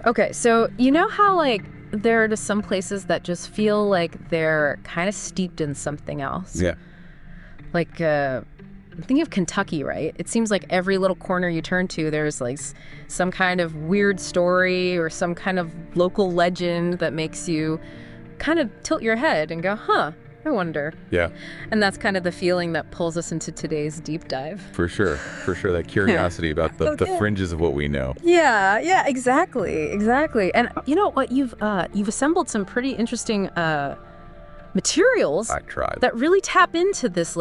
Okay, so you know how, like, there are just some places that just feel like they're kind of steeped in something else? Yeah. Like, I'm thinking of Kentucky, right? It seems like every little corner you turn to, there's, like, some kind of weird story or some kind of local legend that makes you kind of tilt your head and go, huh, I wonder. Yeah. And that's kind of the feeling that pulls us into today's deep dive. For sure. For sure. That curiosity about the fringes of what we know. Yeah, exactly. And you know what? You've assembled some pretty interesting materials I tried. that really tap into this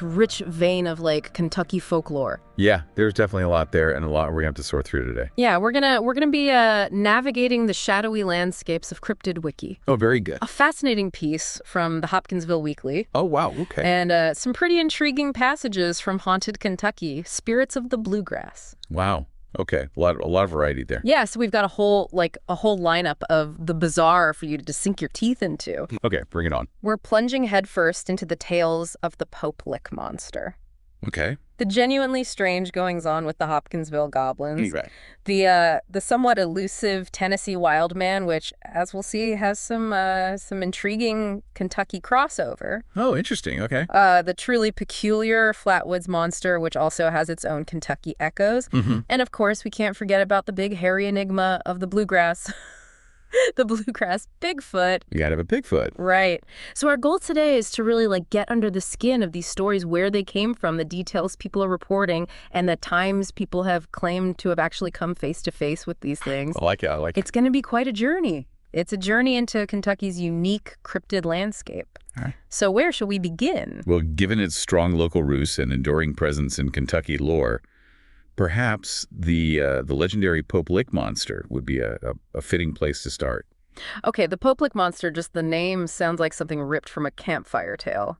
rich vein of like Kentucky folklore. Yeah, there's definitely a lot there and a lot we're going to have to sort through today. Yeah, we're gonna be navigating the shadowy landscapes of Cryptid Wiki. Oh, very good. A fascinating piece from the Hopkinsville Weekly. Oh, wow. Okay. And some pretty intriguing passages from Haunted Kentucky, Spirits of the Bluegrass. Wow. Okay. A lot of variety there. Yeah, so we've got a whole lineup of the bizarre for you to just sink your teeth into. Okay, bring it on. We're plunging headfirst into the tales of the Hopkinsville Monster. Okay. The genuinely strange goings-on with the Hopkinsville Goblins. Right. The somewhat elusive Tennessee Wildman, which, as we'll see, has some intriguing Kentucky crossover. Oh, interesting. Okay. The truly peculiar Flatwoods Monster, which also has its own Kentucky echoes. Mm-hmm. And, of course, we can't forget about the big hairy enigma of the bluegrass. The bluegrass Bigfoot. You gotta have a Bigfoot. Right. So our goal today is to really get under the skin of these stories, where they came from, the details people are reporting, and the times people have claimed to have actually come face to face with these things. I like it. It's going to be quite a journey. It's a journey into Kentucky's unique cryptid landscape. Right. So where shall we begin? Well, given its strong local roots and enduring presence in Kentucky lore, perhaps the legendary Hopkinsville Monster would be a fitting place to start. Okay, the Hopkinsville Monster, just the name sounds like something ripped from a campfire tale.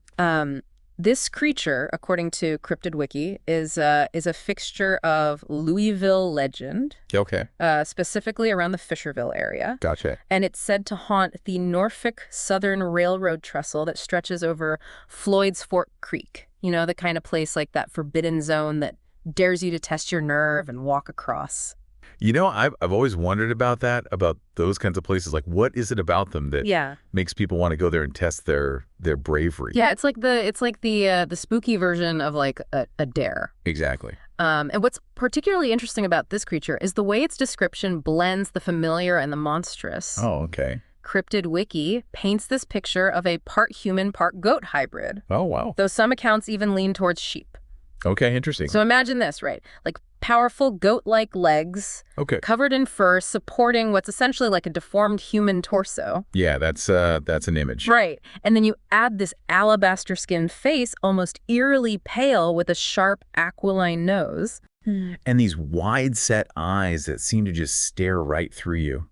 This creature, according to Cryptid Wiki, is a fixture of Louisville legend. Okay. Specifically around the Fisherville area. Gotcha. And it's said to haunt the Norfolk Southern Railroad trestle that stretches over Floyd's Fork Creek. You know, the kind of place like that forbidden zone that dares you to test your nerve and walk across. You know, I've always wondered about that, about those kinds of places. Like, what is it about them that makes people want to go there and test their bravery? Yeah, it's like the spooky version of like a dare. Exactly. And what's particularly interesting about this creature is the way its description blends the familiar and the monstrous. Oh, okay. Cryptid Wiki paints this picture of a part human, part goat hybrid. Oh, wow. Though some accounts even lean towards sheep. Okay, interesting. So imagine this, right? Like powerful goat-like legs, covered in fur, supporting what's essentially like a deformed human torso. Yeah, that's an image. Right. And then you add this alabaster skin face, almost eerily pale with a sharp aquiline nose. And these wide-set eyes that seem to just stare right through you.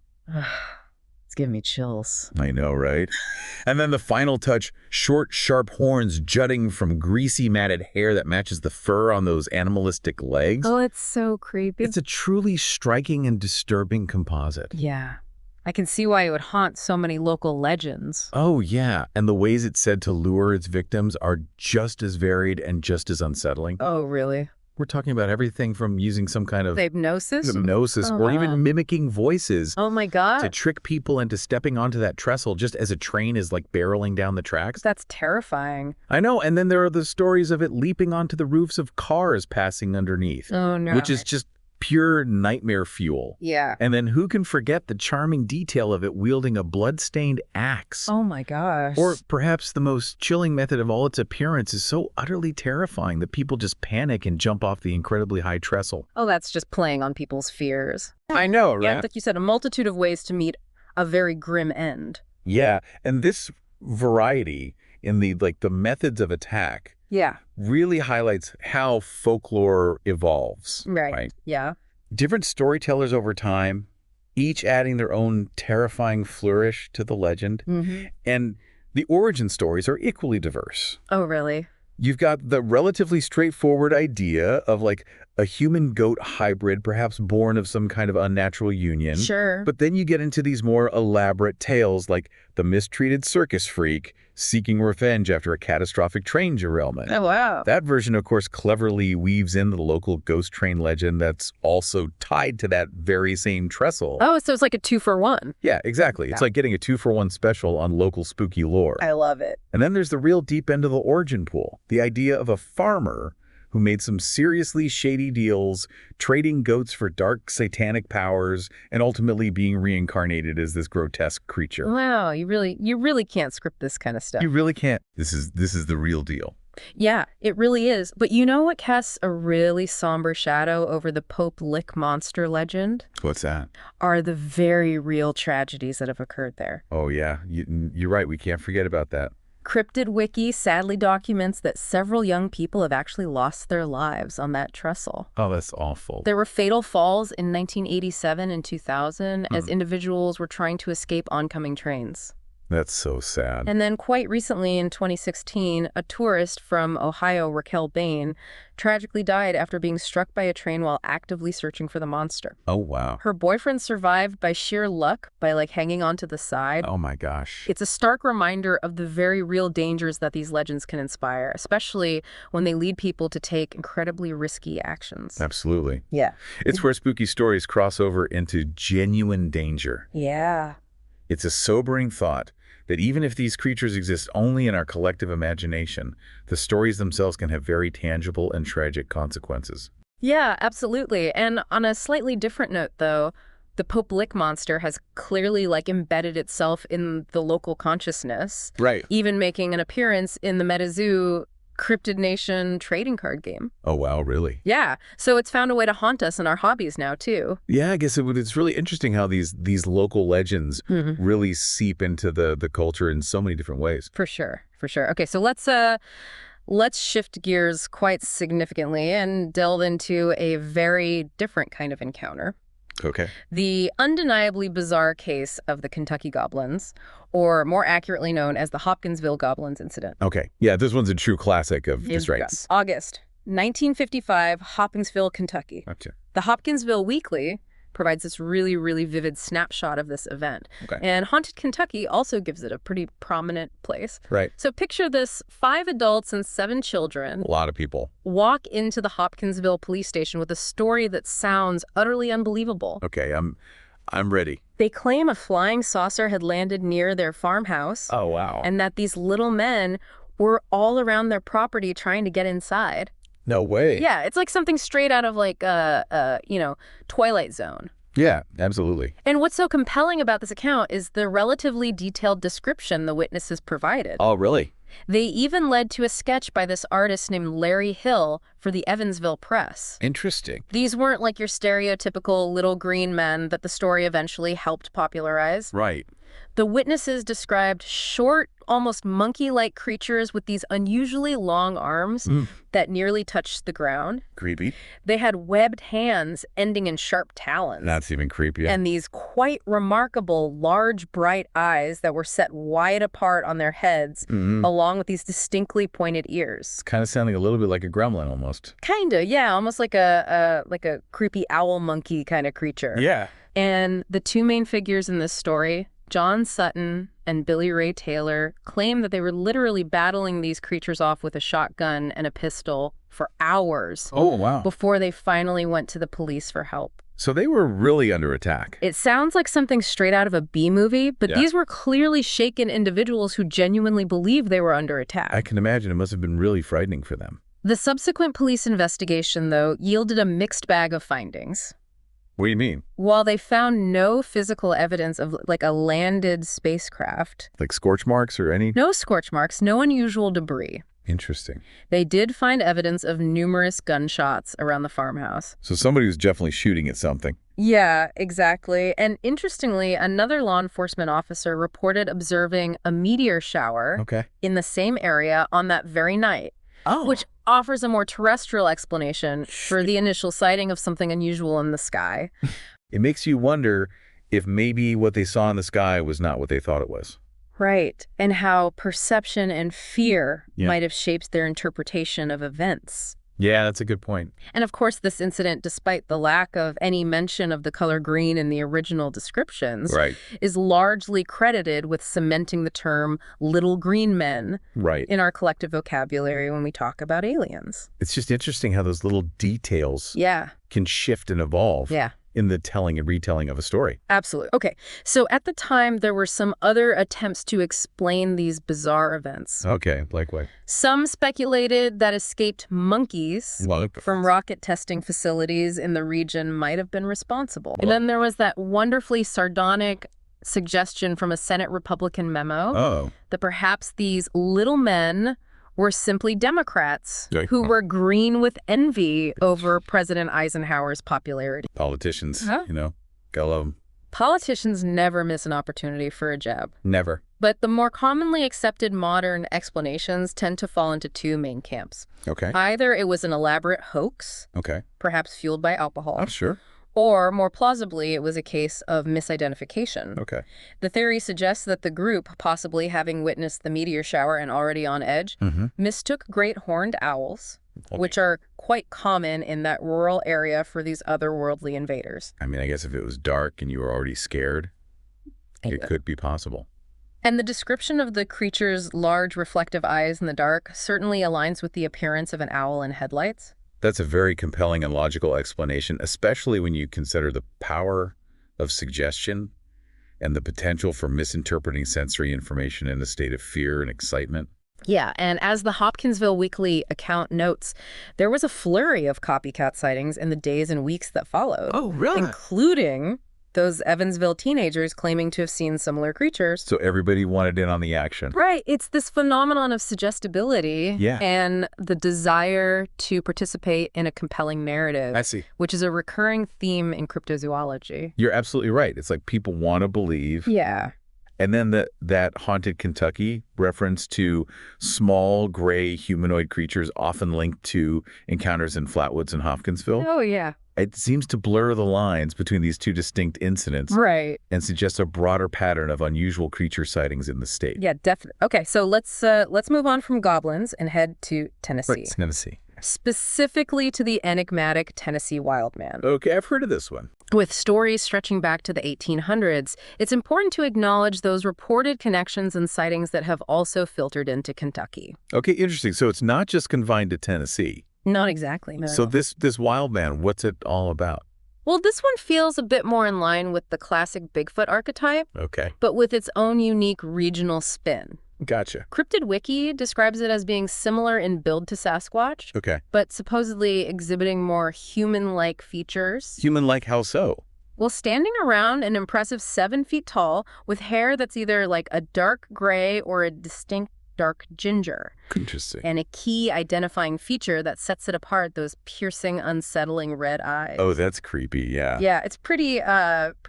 It's giving me chills. I know, right? And then the final touch, short, sharp horns jutting from greasy, matted hair that matches the fur on those animalistic legs. Oh, it's so creepy. It's a truly striking and disturbing composite. Yeah. I can see why it would haunt so many local legends. Oh, yeah. And the ways it's said to lure its victims are just as varied and just as unsettling. Oh, really? We're talking about everything from using some kind of hypnosis or even mimicking voices. Oh, my God. To trick people into stepping onto that trestle just as a train is like barreling down the tracks. That's terrifying. I know. And then there are the stories of it leaping onto the roofs of cars passing underneath. Oh, no. Which is just pure nightmare fuel. Yeah. And then who can forget the charming detail of it wielding a blood-stained axe? Oh my gosh. Or perhaps the most chilling method of all, its appearance is so utterly terrifying that people just panic and jump off the incredibly high trestle. Oh, that's just playing on people's fears. I know, right? Yeah, like you said, a multitude of ways to meet a very grim end. Yeah, and this variety in the methods of attack really highlights how folklore evolves. Right. Yeah. Different storytellers over time, each adding their own terrifying flourish to the legend. Mm-hmm. And the origin stories are equally diverse. Oh, really? You've got the relatively straightforward idea of like a human-goat hybrid, perhaps born of some kind of unnatural union. Sure. But then you get into these more elaborate tales like the mistreated circus freak seeking revenge after a catastrophic train derailment. Oh, wow. That version, of course, cleverly weaves in the local ghost train legend that's also tied to that very same trestle. Oh, so it's like a 2-for-1. Yeah, exactly. It's like getting a 2-for-1 special on local spooky lore. I love it. And then there's the real deep end of the origin pool, the idea of a farmer who made some seriously shady deals, trading goats for dark satanic powers, and ultimately being reincarnated as this grotesque creature. Wow, you really can't script this kind of stuff. You really can't. This is the real deal. Yeah, it really is. But you know what casts a really somber shadow over the Pope Lick monster legend? What's that? Are the very real tragedies that have occurred there. Oh, yeah. You're right. We can't forget about that. Cryptid Wiki sadly documents that several young people have actually lost their lives on that trestle. Oh, that's awful. There were fatal falls in 1987 and 2000 as individuals were trying to escape oncoming trains. That's so sad. And then quite recently in 2016, a tourist from Ohio, Raquel Bain, tragically died after being struck by a train while actively searching for the monster. Oh, wow. Her boyfriend survived by sheer luck by hanging onto the side. Oh, my gosh. It's a stark reminder of the very real dangers that these legends can inspire, especially when they lead people to take incredibly risky actions. Absolutely. Yeah. It's where spooky stories cross over into genuine danger. Yeah. It's a sobering thought that even if these creatures exist only in our collective imagination, the stories themselves can have very tangible and tragic consequences. Yeah, absolutely. And on a slightly different note, though, the Pope Lick monster has clearly embedded itself in the local consciousness. Right. Even making an appearance in the MetaZoo Cryptid Nation trading card game. Oh, wow, really? Yeah. So it's found a way to haunt us in our hobbies now, too. Yeah, I guess it's really interesting how these local legends really seep into the culture in so many different ways. For sure. For sure. Okay, so let's shift gears quite significantly and delve into a very different kind of encounter. Okay. The undeniably bizarre case of the Kentucky Goblins, or more accurately known as the Hopkinsville Goblins incident. Okay. Yeah, this one's a true classic of disgrace. August 1955, Hopkinsville, Kentucky. Gotcha. The Hopkinsville Weekly provides this really, really vivid snapshot of this event. Okay. And Haunted Kentucky also gives it a pretty prominent place. Right. So picture this: 5 adults and 7 children A lot of people. walk into the Hopkinsville police station with a story that sounds utterly unbelievable. Okay, I'm ready. They claim a flying saucer had landed near their farmhouse. Oh, wow. And that these little men were all around their property trying to get inside. No way. Yeah, it's like something straight out of Twilight Zone. Yeah, absolutely. And what's so compelling about this account is the relatively detailed description the witnesses provided. Oh, really? They even led to a sketch by this artist named Larry Hill for the Evansville Press. Interesting. These weren't like your stereotypical little green men that the story eventually helped popularize. Right. The witnesses described short, almost monkey-like creatures with these unusually long arms that nearly touched the ground. Creepy. They had webbed hands ending in sharp talons. That's even creepier. And these quite remarkable, large, bright eyes that were set wide apart on their heads, along with these distinctly pointed ears. It's kind of sounding a little bit like a gremlin almost. Kinda, yeah, almost like a creepy owl monkey kind of creature. Yeah. And the 2 main figures in this story, John Sutton and Billy Ray Taylor, claim that they were literally battling these creatures off with a shotgun and a pistol for hours. Oh, wow. Before they finally went to the police for help. So they were really under attack. It sounds like something straight out of a B-movie, but these were clearly shaken individuals who genuinely believed they were under attack. I can imagine it must have been really frightening for them. The subsequent police investigation, though, yielded a mixed bag of findings. What do you mean? While they found no physical evidence of a landed spacecraft. Like scorch marks or any? No scorch marks, no unusual debris. Interesting. They did find evidence of numerous gunshots around the farmhouse. So somebody was definitely shooting at something. Yeah, exactly. And interestingly, another law enforcement officer reported observing a meteor shower in the same area on that very night. Oh. Which offers a more terrestrial explanation for the initial sighting of something unusual in the sky. It makes you wonder if maybe what they saw in the sky was not what they thought it was. Right. And how perception and fear might have shaped their interpretation of events. Yeah, that's a good point. And of course, this incident, despite the lack of any mention of the color green in the original descriptions, Right. is largely credited with cementing the term little green men Right. in our collective vocabulary when we talk about aliens. It's just interesting how those little details Yeah. can shift and evolve Yeah. in the telling and retelling of a story. Absolutely. Okay, so at the time, there were some other attempts to explain these bizarre events. Okay, like what? Some speculated that escaped monkeys from rocket testing facilities in the region might have been responsible. And then there was that wonderfully sardonic suggestion from a Senate Republican memo that perhaps these little men were simply Democrats who were green with envy over President Eisenhower's popularity. Politicians, gotta love them. Politicians never miss an opportunity for a jab. Never. But the more commonly accepted modern explanations tend to fall into two main camps. Okay. Either it was an elaborate hoax, Okay. perhaps fueled by alcohol, I'm sure. or more plausibly, it was a case of misidentification. Okay. The theory suggests that the group, possibly having witnessed the meteor shower and already on edge, mistook great horned owls, which are quite common in that rural area for these otherworldly invaders. I mean, I guess if it was dark and you were already scared, it could be possible. And the description of the creature's large reflective eyes in the dark certainly aligns with the appearance of an owl in headlights. That's a very compelling and logical explanation, especially when you consider the power of suggestion and the potential for misinterpreting sensory information in a state of fear and excitement. Yeah, and as the Hopkinsville Weekly account notes, there was a flurry of copycat sightings in the days and weeks that followed. Oh, really? Including those Evansville teenagers claiming to have seen similar creatures. So everybody wanted in on the action. Right. It's this phenomenon of suggestibility and the desire to participate in a compelling narrative. I see. Which is a recurring theme in cryptozoology. You're absolutely right. It's like people want to believe. Yeah. And then that haunted Kentucky reference to small gray humanoid creatures often linked to encounters in Flatwoods and Hopkinsville. Oh, yeah. It seems to blur the lines between these two distinct incidents. Right. And suggests a broader pattern of unusual creature sightings in the state. Yeah, definitely. Okay, so let's move on from goblins and head to Tennessee. Right, Tennessee. Specifically to the enigmatic Tennessee Wildman. Okay, I've heard of this one. With stories stretching back to the 1800s, it's important to acknowledge those reported connections and sightings that have also filtered into Kentucky. Okay, interesting. So it's not just confined to Tennessee. Not exactly. No. So this Wildman, what's it all about? Well, this one feels a bit more in line with the classic Bigfoot archetype, Okay. but with its own unique regional spin. Gotcha. Cryptid Wiki describes it as being similar in build to Sasquatch, Okay. but supposedly exhibiting more human-like features. Human-like, how so? Well, standing around an impressive 7 feet tall with hair that's either like a dark gray or a distinct dark ginger. Interesting. And a key identifying feature that sets it apart, those piercing, unsettling red eyes. Oh, that's creepy, yeah. Yeah, it's pretty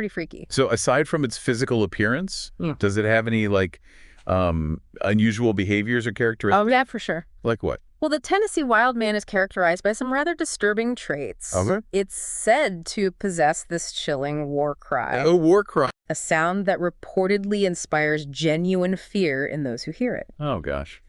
freaky. So aside from its physical appearance, does it have any, like, unusual behaviors or characteristics? Oh, yeah, for sure. Like what? Well, the Tennessee Wildman is characterized by some rather disturbing traits. Okay. It's said to possess this chilling war cry. Oh, war cry. A sound that reportedly inspires genuine fear in those who hear it. Oh, gosh.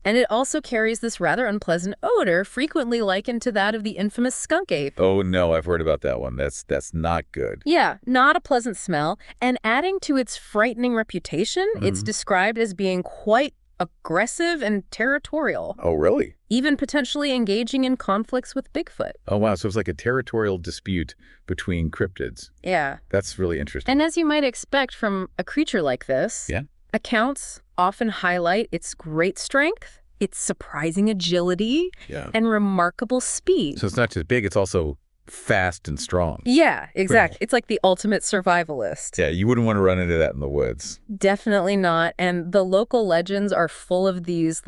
And it also carries this rather unpleasant odor, frequently likened to that of the infamous skunk ape. Oh, no, I've heard about that one. That's not good. Yeah, not a pleasant smell. And adding to its frightening reputation, it's described as being quite aggressive and territorial. Oh, really? Even potentially engaging in conflicts with Bigfoot. Oh, wow. So it's like a territorial dispute between cryptids. Yeah. That's really interesting. And as you might expect from a creature like this, accounts often highlight its great strength, its surprising agility, and remarkable speed. So it's not just big, it's also fast and strong. Yeah, exactly. It's like the ultimate survivalist. Yeah, you wouldn't want to run into that in the woods. Definitely not. And the local legends are full of these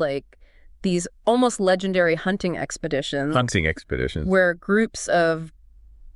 almost legendary hunting expeditions. Where groups of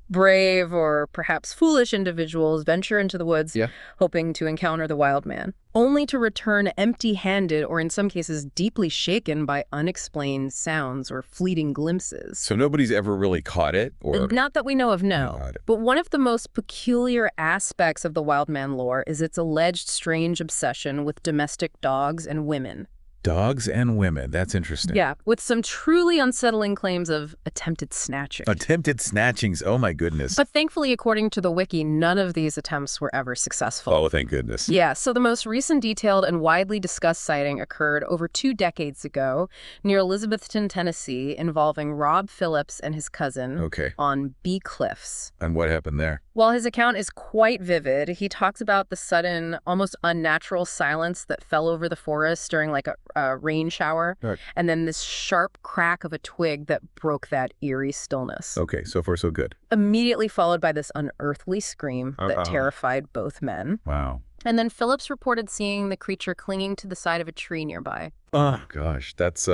brave or perhaps foolish individuals venture into the woods hoping to encounter the wild man, only to return empty-handed or in some cases deeply shaken by unexplained sounds or fleeting glimpses. So nobody's ever really caught it? Or not that we know of, no. But one of the most peculiar aspects of the wild man lore is its alleged strange obsession with domestic dogs and women. Dogs and women. That's interesting. Yeah, with some truly unsettling claims of attempted snatching. Attempted snatchings. Oh, my goodness. But thankfully, according to the Wiki, none of these attempts were ever successful. Oh, thank goodness. Yeah, so the most recent detailed and widely discussed sighting occurred over 2 decades ago near Elizabethton, Tennessee, involving Rob Phillips and his cousin on Bee Cliffs. And what happened there? While his account is quite vivid, he talks about the sudden, almost unnatural silence that fell over the forest during like a rain shower, and then this sharp crack of a twig that broke that eerie stillness. Okay, so far so good. Immediately followed by this unearthly scream that terrified both men. Wow. And then Phillips reported seeing the creature clinging to the side of a tree nearby. Oh, gosh, that's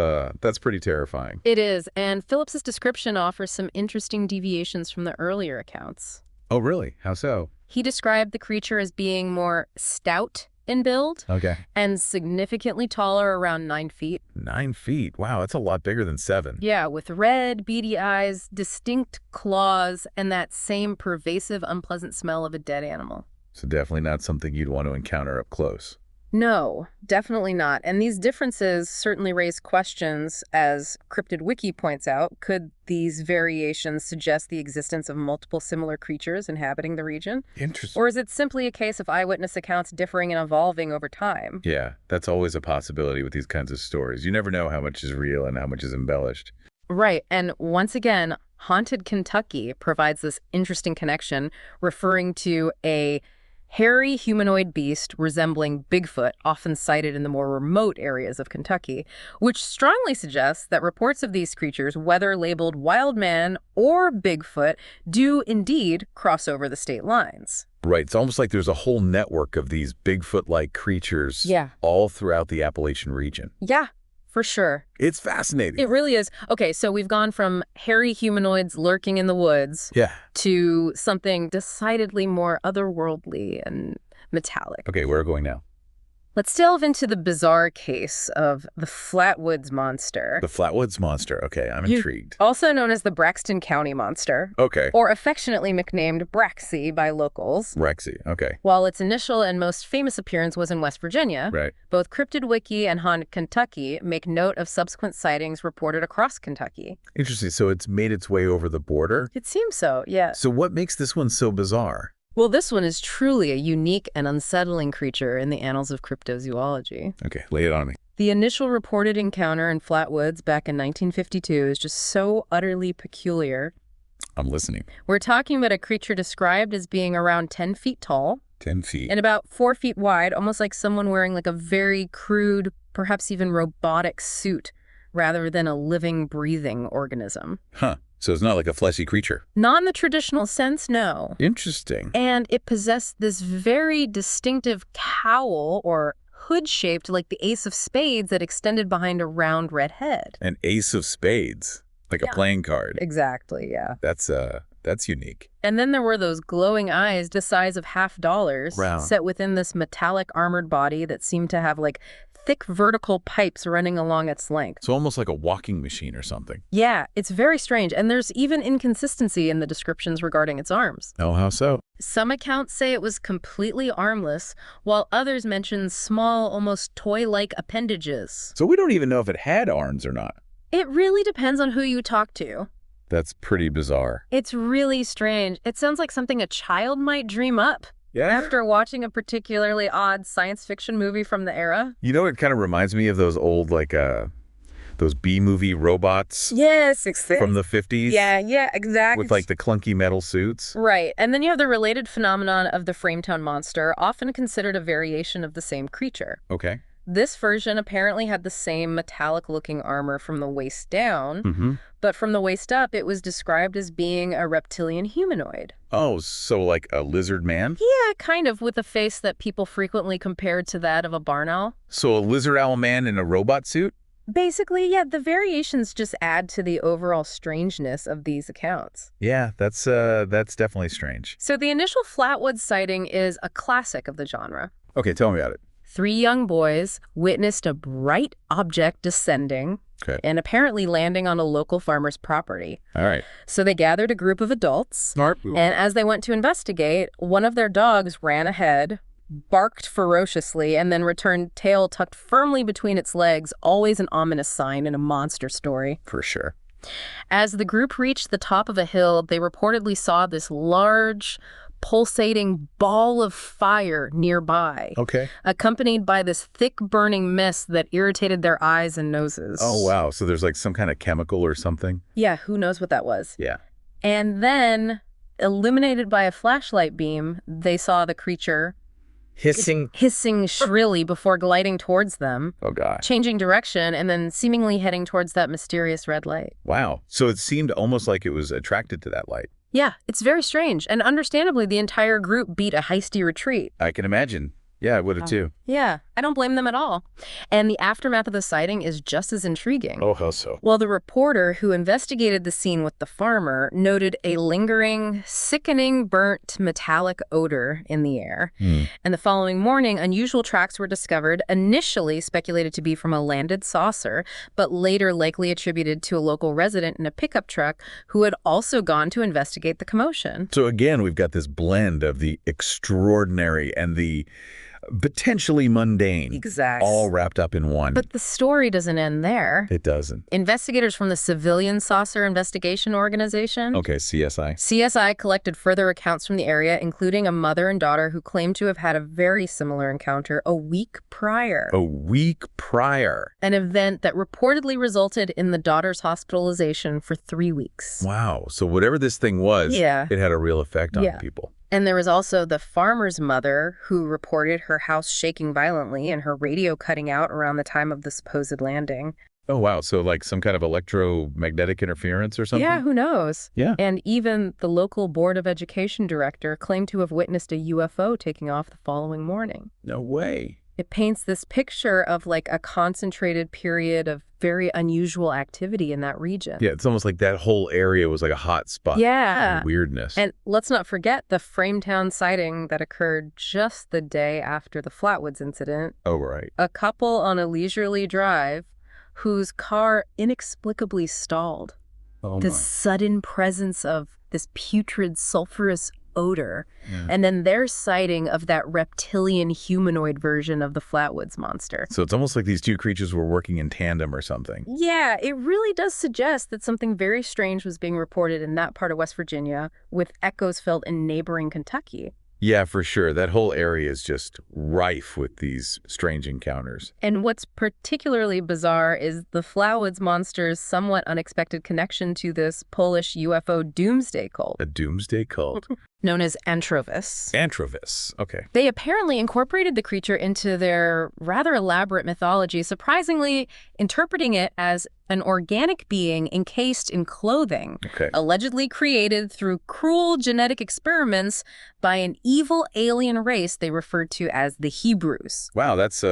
pretty terrifying. It is, and Phillips's description offers some interesting deviations from the earlier accounts. Oh, really? How so? He described the creature as being more stout in build and significantly taller, around 9 feet. 9 feet? Wow, that's a lot bigger than 7. Yeah, with red, beady eyes, distinct claws, and that same pervasive, unpleasant smell of a dead animal. So definitely not something you'd want to encounter up close. No, definitely not. And these differences certainly raise questions, as Cryptid Wiki points out. Could these variations suggest the existence of multiple similar creatures inhabiting the region? Interesting. Or is it simply a case of eyewitness accounts differing and evolving over time? Yeah, that's always a possibility with these kinds of stories. You never know how much is real and how much is embellished. Right. And once again, Haunted Kentucky provides this interesting connection, referring to a hairy humanoid beast resembling Bigfoot, often sighted in the more remote areas of Kentucky, which strongly suggests that reports of these creatures, whether labeled Wildman or Bigfoot, do indeed cross over the state lines. Right. It's almost like there's a whole network of these Bigfoot-like creatures all throughout the Appalachian region. Yeah, for sure. It's fascinating. It really is. Okay, so we've gone from hairy humanoids lurking in the woods to something decidedly more otherworldly and metallic. Okay, where are we going now? Let's delve into the bizarre case of the Flatwoods Monster. The Flatwoods Monster. Okay, I'm intrigued. Also known as the Braxton County Monster. Okay. Or affectionately nicknamed Braxy by locals. Braxy, okay. While its initial and most famous appearance was in West Virginia, both Cryptid Wiki and Haunted Kentucky make note of subsequent sightings reported across Kentucky. Interesting. So it's made its way over the border? It seems so, yeah. So what makes this one so bizarre? Well, this one is truly a unique and unsettling creature in the annals of cryptozoology. Okay, lay it on me. The initial reported encounter in Flatwoods back in 1952 is just so utterly peculiar. I'm listening. We're talking about a creature described as being around 10 feet tall. 10 feet. And about 4 feet wide, almost like someone wearing like a very crude, perhaps even robotic suit, rather than a living, breathing organism. Huh. So it's not like a fleshy creature? Not in the traditional sense, no. Interesting. And it possessed this very distinctive cowl or hood-shaped like the ace of spades that extended behind a round red head. An ace of spades, like a playing card. Exactly, yeah. That's unique. And then there were those glowing eyes the size of $50 set within this metallic armored body that seemed to have like thick vertical pipes running along its length. So almost like a walking machine or something. Yeah, it's very strange. And there's even inconsistency in the descriptions regarding its arms. Oh, how so? Some accounts say it was completely armless, while others mention small, almost toy-like appendages. So we don't even know if it had arms or not. It really depends on who you talk to. That's pretty bizarre. It's really strange. It sounds like something a child might dream up. Yeah. After watching a particularly odd science fiction movie from the era. You know, it kind of reminds me of those old, like, those B-movie robots. Yes, from the 50s. Yeah, exactly. With, like, the clunky metal suits. Right. And then you have the related phenomenon of the Frametown Monster, often considered a variation of the same creature. Okay. This version apparently had the same metallic-looking armor from the waist down, but from the waist up, it was described as being a reptilian humanoid. Oh, so like a lizard man? Yeah, kind of, with a face that people frequently compared to that of a barn owl. So a lizard owl man in a robot suit? Basically, yeah, the variations just add to the overall strangeness of these accounts. Yeah, that's definitely strange. So the initial Flatwoods sighting is a classic of the genre. Okay, tell me about it. 3 young boys witnessed a bright object descending and apparently landing on a local farmer's property. All right. So they gathered a group of adults, and as they went to investigate, one of their dogs ran ahead, barked ferociously, and then returned tail tucked firmly between its legs, always an ominous sign in a monster story. For sure. As the group reached the top of a hill, they reportedly saw this large, pulsating ball of fire nearby, accompanied by this thick burning mist that irritated their eyes and noses. Oh, wow. So there's like some kind of chemical or something? Yeah, who knows what that was. Yeah. And then, illuminated by a flashlight beam, they saw the creature hissing shrilly before gliding towards them. Oh, God. Changing direction and then seemingly heading towards that mysterious red light. Wow. So it seemed almost like it was attracted to that light. Yeah, it's very strange. And understandably, the entire group beat a heisty retreat. I can imagine. Yeah, I would have too. Yeah, I don't blame them at all. And the aftermath of the sighting is just as intriguing. Oh, how so? Well, the reporter who investigated the scene with the farmer noted a lingering, sickening, burnt, metallic odor in the air. And the following morning, unusual tracks were discovered, initially speculated to be from a landed saucer, but later likely attributed to a local resident in a pickup truck who had also gone to investigate the commotion. So again, we've got this blend of the extraordinary and the potentially mundane. Exactly. All wrapped up in one. But the story doesn't end there. It doesn't. Investigators from the Civilian Saucer Investigation Organization, CSI collected further accounts from the area, including a mother and daughter who claimed to have had a very similar encounter a week prior. A week prior. An event that reportedly resulted in the daughter's hospitalization for 3 weeks. Wow. So whatever this thing was, it had a real effect on people. And there was also the farmer's mother who reported her house shaking violently and her radio cutting out around the time of the supposed landing. Oh, wow. So like some kind of electromagnetic interference or something? Yeah, who knows? Yeah. And even the local Board of Education director claimed to have witnessed a UFO taking off the following morning. No way. It paints this picture of like a concentrated period of very unusual activity in that region. Yeah, it's almost like that whole area was like a hot spot. Yeah. Weirdness. And let's not forget the Frametown sighting that occurred just the day after the Flatwoods incident. Oh, right. A couple on a leisurely drive whose car inexplicably stalled. Oh, the sudden presence of this putrid, sulfurous odor, and then their sighting of that reptilian humanoid version of the Flatwoods Monster. So it's almost like these two creatures were working in tandem or something. Yeah, it really does suggest that something very strange was being reported in that part of West Virginia, with echoes felt in neighboring Kentucky. Yeah, for sure. That whole area is just rife with these strange encounters. And what's particularly bizarre is the Flatwoods Monster's somewhat unexpected connection to this Polish UFO doomsday cult. A doomsday cult? Known as Antrovis. Antrovis, okay. They apparently incorporated the creature into their rather elaborate mythology, surprisingly interpreting it as an organic being encased in clothing, allegedly created through cruel genetic experiments by an evil alien race they referred to as the Hebrews. Wow, that's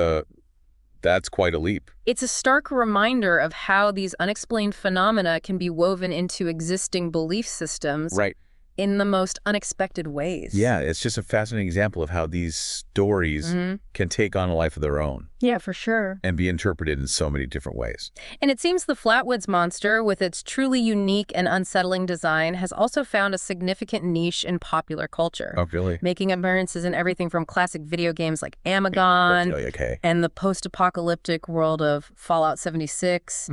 quite a leap. It's a stark reminder of how these unexplained phenomena can be woven into existing belief systems. Right. In the most unexpected ways. Yeah, it's just a fascinating example of how these stories can take on a life of their own. Yeah, for sure. And be interpreted in so many different ways. And it seems the Flatwoods Monster, with its truly unique and unsettling design, has also found a significant niche in popular culture. Oh, really? Making appearances in everything from classic video games like Amagon and the post-apocalyptic world of Fallout 76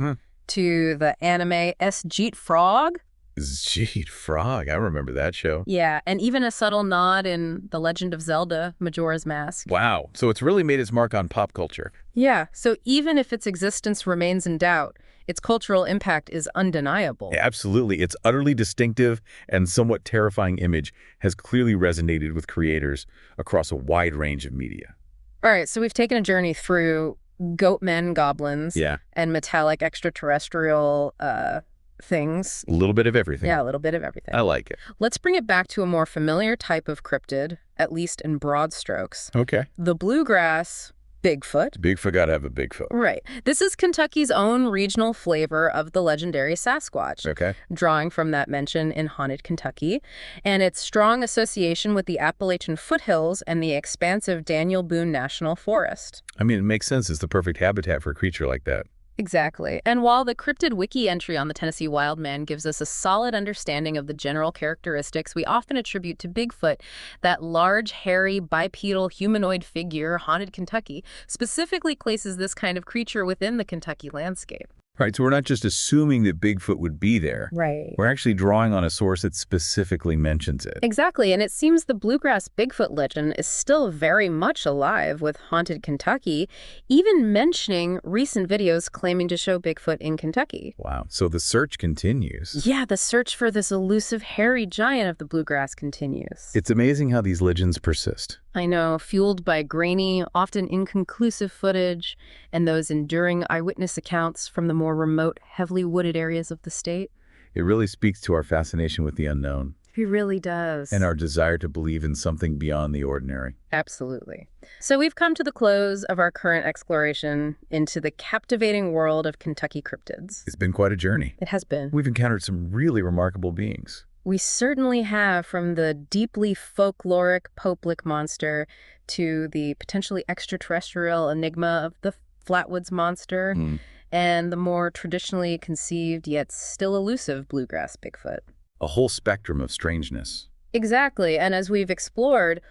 to the anime Jeet Frog. Jeet Frog, I remember that show. Yeah, and even a subtle nod in The Legend of Zelda, Majora's Mask. Wow, so it's really made its mark on pop culture. Yeah, so even if its existence remains in doubt, its cultural impact is undeniable. Yeah, absolutely. Its utterly distinctive and somewhat terrifying image has clearly resonated with creators across a wide range of media. All right, so we've taken a journey through goatmen, goblins, and metallic extraterrestrial things. A little bit of everything. Yeah, a little bit of everything. I like it. Let's bring it back to a more familiar type of cryptid, at least in broad strokes. Okay. The bluegrass Bigfoot. Bigfoot gotta have a Bigfoot. Right. This is Kentucky's own regional flavor of the legendary Sasquatch. Okay. Drawing from that mention in Haunted Kentucky, and its strong association with the Appalachian foothills and the expansive Daniel Boone National Forest. I mean, it makes sense. It's the perfect habitat for a creature like that. Exactly. And while the Cryptid Wiki entry on the Tennessee Wildman gives us a solid understanding of the general characteristics we often attribute to Bigfoot, that large, hairy, bipedal humanoid figure, haunted Kentucky, specifically places this kind of creature within the Kentucky landscape. Right, so we're not just assuming that Bigfoot would be there. Right. We're actually drawing on a source that specifically mentions it. Exactly, and it seems the bluegrass Bigfoot legend is still very much alive with haunted Kentucky, even mentioning recent videos claiming to show Bigfoot in Kentucky. Wow, so the search continues. Yeah, the search for this elusive hairy giant of the bluegrass continues. It's amazing how these legends persist. I know, fueled by grainy, often inconclusive footage and those enduring eyewitness accounts from the more remote, heavily wooded areas of the state. It really speaks to our fascination with the unknown. It really does. And our desire to believe in something beyond the ordinary. Absolutely. So we've come to the close of our current exploration into the captivating world of Kentucky cryptids. It's been quite a journey. It has been. We've encountered some really remarkable beings. We certainly have, from the deeply folkloric Hopkinsville Monster to the potentially extraterrestrial enigma of the Flatwoods Monster and the more traditionally conceived yet still elusive bluegrass Bigfoot. A whole spectrum of strangeness. Exactly, and as we've explored,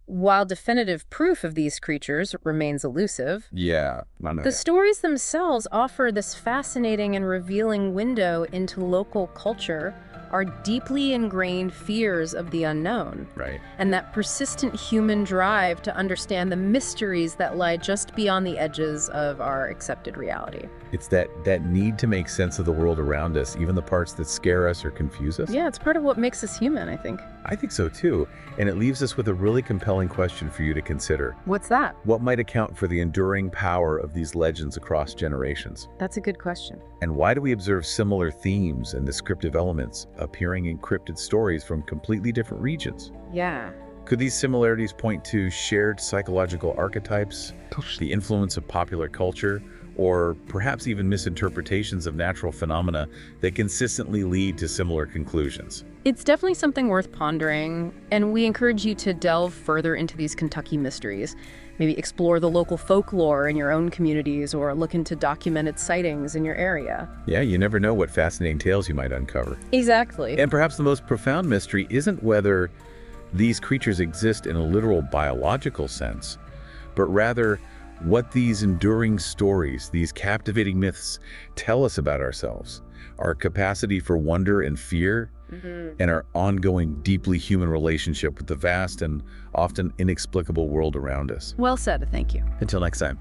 while definitive proof of these creatures remains elusive, the stories themselves offer this fascinating and revealing window into local culture, our deeply ingrained fears of the unknown, Right. and that persistent human drive to understand the mysteries that lie just beyond the edges of our accepted reality. It's that need to make sense of the world around us, even the parts that scare us or confuse us. Yeah, it's part of what makes us human, I think. I think so too. And it leaves us with a really compelling question for you to consider. What's that? What might account for the enduring power of these legends across generations? That's a good question. And why do we observe similar themes and descriptive elements appearing in cryptid stories from completely different regions? Yeah. Could these similarities point to shared psychological archetypes, the influence of popular culture, or perhaps even misinterpretations of natural phenomena that consistently lead to similar conclusions? It's definitely something worth pondering, and we encourage you to delve further into these Kentucky mysteries. Maybe explore the local folklore in your own communities or look into documented sightings in your area. Yeah, you never know what fascinating tales you might uncover. Exactly. And perhaps the most profound mystery isn't whether these creatures exist in a literal biological sense, but rather what these enduring stories, these captivating myths tell us about ourselves, our capacity for wonder and fear, and our ongoing, deeply human relationship with the vast and often inexplicable world around us. Well said, thank you. Until next time.